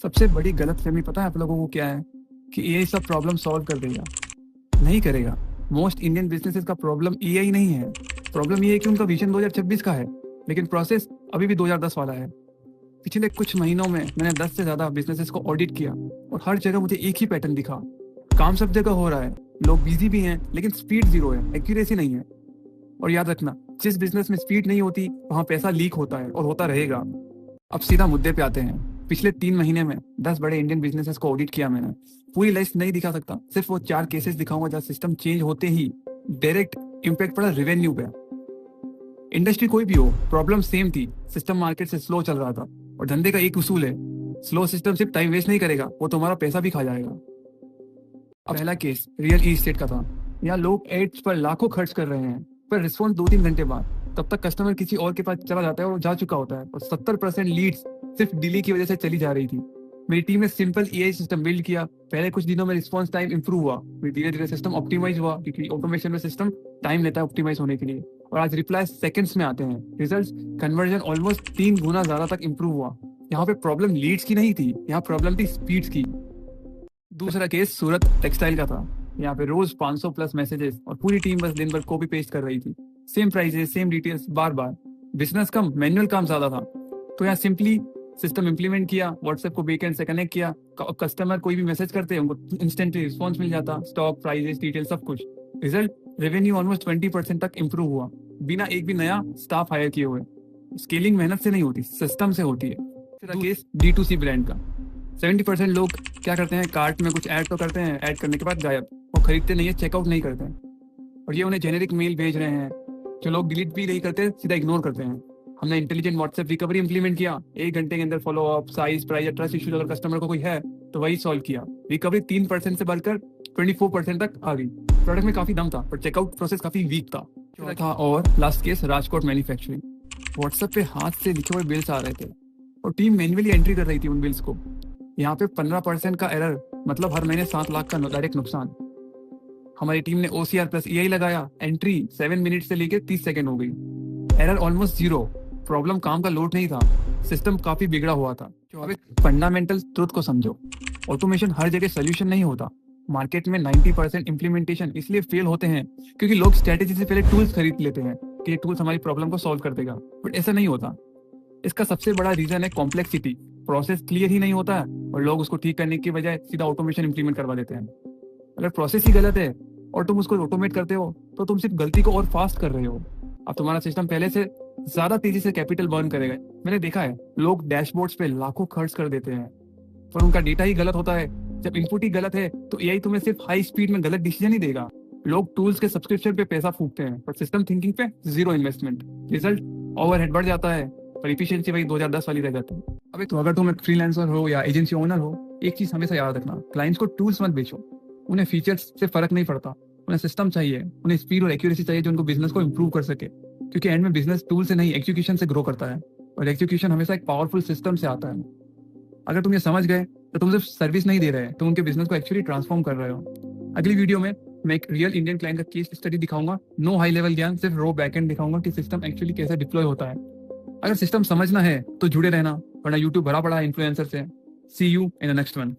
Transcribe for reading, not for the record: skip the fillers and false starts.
सबसे बड़ी गलतफहमी पता है आप लोगों को क्या है? कि एआई सब प्रॉब्लम सॉल्व कर देगा। नहीं करेगा। मोस्ट इंडियन बिजनेसेस का प्रॉब्लम एआई नहीं है। प्रॉब्लम ये है कि उनका विजन 2026 का है, लेकिन प्रोसेस अभी भी 2010 वाला है। पिछले कुछ महीनों में मैंने 10 से ज्यादा बिजनेसेस को ऑडिट किया और हर जगह मुझे एक ही पैटर्न दिखा। काम सब जगह हो रहा है, लोग बिजी भी हैं, लेकिन स्पीड जीरो है, एक्यूरेसी नहीं है। और याद रखना, जिस बिजनेस में स्पीड नहीं होती वहां पैसा लीक होता है और होता रहेगा। अब सीधा मुद्दे पे आते हैं। पिछले 3 महीने में 10 बड़े इंडियन बिजनेसेस को ऑडिट किया मैंने। पूरी लिस्ट नहीं दिखा सकता, सिर्फ वो 4 केसेस दिखाऊंगा जहाँ सिस्टम चेंज होते ही डायरेक्ट इम्पैक्ट पड़ा रेवेन्यू पे। इंडस्ट्री कोई भी हो, प्रॉब्लम सेम थी। सिस्टम मार्केट से स्लो चल रहा था और धंधे का एक उसूल है, स्लो सिस्टम सिर्फ टाइम वेस्ट नहीं करेगा, वो तुम्हारा पैसा भी खा जाएगा। अब पहला केस रियल इस्टेट का था। यहाँ लोग एड्स पर लाखों खर्च कर रहे हैं, पर रिस्पॉन्स 2-3 घंटे बाद। तब तक कस्टमर किसी और के पास चला जाता है और जा चुका होता है, और 70% लीड्स सिर्फ डिले की वजह से चली जा रही थी। मेरी टीम ने सिंपल एआई सिस्टम बिल्ड किया। पहले कुछ दिनों में रिस्पॉन्स टाइम इंप्रूव हुआ, फिर धीरे धीरे सिस्टम ऑप्टिमाइज हुआ, क्योंकि ऑटोमेशन में सिस्टम टाइम लेता है ऑप्टिमाइज होने के लिए। और आज रिप्लाई सेकंड्स में आते हैं। रिजल्ट्स कन्वर्जन ऑलमोस्ट 3 गुना ज्यादा तक इंप्रूव हुआ। यहाँ पे प्रॉब्लम लीड्स की नहीं थी, यहाँ प्रॉब्लम थी स्पीड्स की। दूसरा केस सूरत टेक्सटाइल का था। यहाँ पे रोज 500 प्लस मैसेजेस और पूरी टीम बस दिन भर कॉपी पेस्ट कर रही थी। सेम प्राइसेस, सेम डिटेल्स, बार बार। बिजनेस कम, मैनुअल काम ज्यादा था। तो यहाँ सिंपली सिस्टम इंप्लीमेंट किया, व्हाट्सएप को बैकएंड से कनेक्ट किया। कस्टमर कोई भी मैसेज करते हैं उनको इंस्टेंटली रिस्पॉन्स मिल जाता, स्टॉक, प्राइजेस, डिटेल सब कुछ। रिजल्ट, रेवेन्यू ऑलमोस्ट 20% तक इंप्रूव हुआ, बिना एक भी नया स्टाफ हायर किए हुए। स्केलिंग मेहनत से नहीं होती, सिस्टम से होती है। दूसरा केस D2C ब्रांड का। 70% लोग क्या करते हैं, कार्ट में कुछ ऐड तो करते हैं, ऐड करने के बाद गायब। वो खरीदते नहीं है, चेकआउट नहीं करते हैं, और ये उन्हें जेनेरिक मेल भेज रहे हैं जो लोग डिलीट भी नहीं करते, सीधा इग्नोर करते हैं। हमने इंटेलिजेंट व्हाट्सएप रिकवरी इंप्लीमेंट किया। 1 घंटे के अंदर फॉलो अप, साइज, प्राइस या ट्रस्ट इश्यूज अगर कस्टमर को कोई है तो वही सॉल्व किया। रिकवरी 3% से बढ़कर 24% तक आ गई। प्रोडक्ट में काफी दम था, पर चेकआउट प्रोसेस काफी वीक था। और last case Rajkot manufacturing. WhatsApp पे हाथ से लिखे हुए बिल्स आ रहे थे और टीम मैन्युअली एंट्री कर रही थी उन बिल्स को। यहाँ पे 15% का एरर, मतलब हर महीने 7 लाख का डायरेक्ट नुकसान। हमारी टीम ने OCR प्लस EI लगाया। एंट्री 7 मिनट से लेकर 30 सेकंड हो गई। Error almost zero. प्रॉब्लम काम का लोड नहीं था, सिस्टम काफी बिगड़ा हुआ था। अब एक फंडामेंटल ट्रुथ को समझो, ऑटोमेशन हर जगह सोल्यूशन नहीं होता। मार्केट में 90% इंप्लीमेंटेशन इसलिए फेल होते हैं क्योंकि लोग स्ट्रेटेजी से पहले टूल्स खरीद लेते हैं कि ये टूल्स हमारी प्रॉब्लम को सॉल्व कर देगा, बट ऐसा नहीं होता। इसका सबसे बड़ा रीजन है कॉम्प्लेक्सिटी। प्रोसेस क्लियर ही नहीं होता है और लोग उसको ठीक करने की बजाय सीधा ऑटोमेशन इंप्लीमेंट करवा देते हैं। अगर प्रोसेस ही गलत है और तुम उसको ऑटोमेट करते हो तो तुम सिर्फ गलती को और फास्ट कर रहे हो। अब तुम्हारा सिस्टम पहले से ज्यादा तेजी से कैपिटल बर्न करेगा। मैंने देखा है, लोग डैशबोर्ड्स पे लाखों खर्च कर देते हैं, पर उनका डेटा ही गलत होता है। जब इनपुट ही गलत है तो एआई तुम्हें सिर्फ हाई स्पीड में गलत डिसीजन ही देगा। लोग टूल्स के सब्सक्रिप्शन पे पैसा फूकते हैं, पर सिस्टम थिंकिंग पे जीरो इन्वेस्टमेंट। रिजल्ट, ओवरहेड बढ़ जाता है, पर इफिशिएंसी वही 2010 वाली रह जाती है। अबे तो अगर तुम एक फ्रीलांसर हो या एजेंसी ओनर हो, एक चीज हमेशा याद रखना, क्लाइंट्स को टूल्स मत बेचो। उन्हें फीचर्स से फर्क नहीं पड़ता, उन्हें सिस्टम चाहिए, उन्हें स्पीड और एक्यूरेसी चाहिए जो उनको बिजनेस को इंप्रूव कर सके। क्योंकि एंड में बिजनेस टूल से नहीं, एग्जीक्यूशन से ग्रो करता है, और एग्जीक्यूशन हमेशा एक पावरफुल सिस्टम से आता है। अगर तुम ये समझ गए तो तुम सिर्फ सर्विस नहीं दे रहे, तुम उनके बिजनेस को एक्चुअली ट्रांसफॉर्म कर रहे हो। अगली वीडियो में मैं एक रियल इंडियन क्लाइंट का केस स्टडी दिखाऊंगा। नो हाई लेवल ज्ञान, सिर्फ रो बैकएंड दिखाऊंगा कि सिस्टम एक्चुअली कैसे डिप्लॉय होता है। अगर सिस्टम समझना है तो जुड़े रहना, वरना यूट्यूब भरा पड़ा है इन्फ्लुएंसर से। See you in the next one.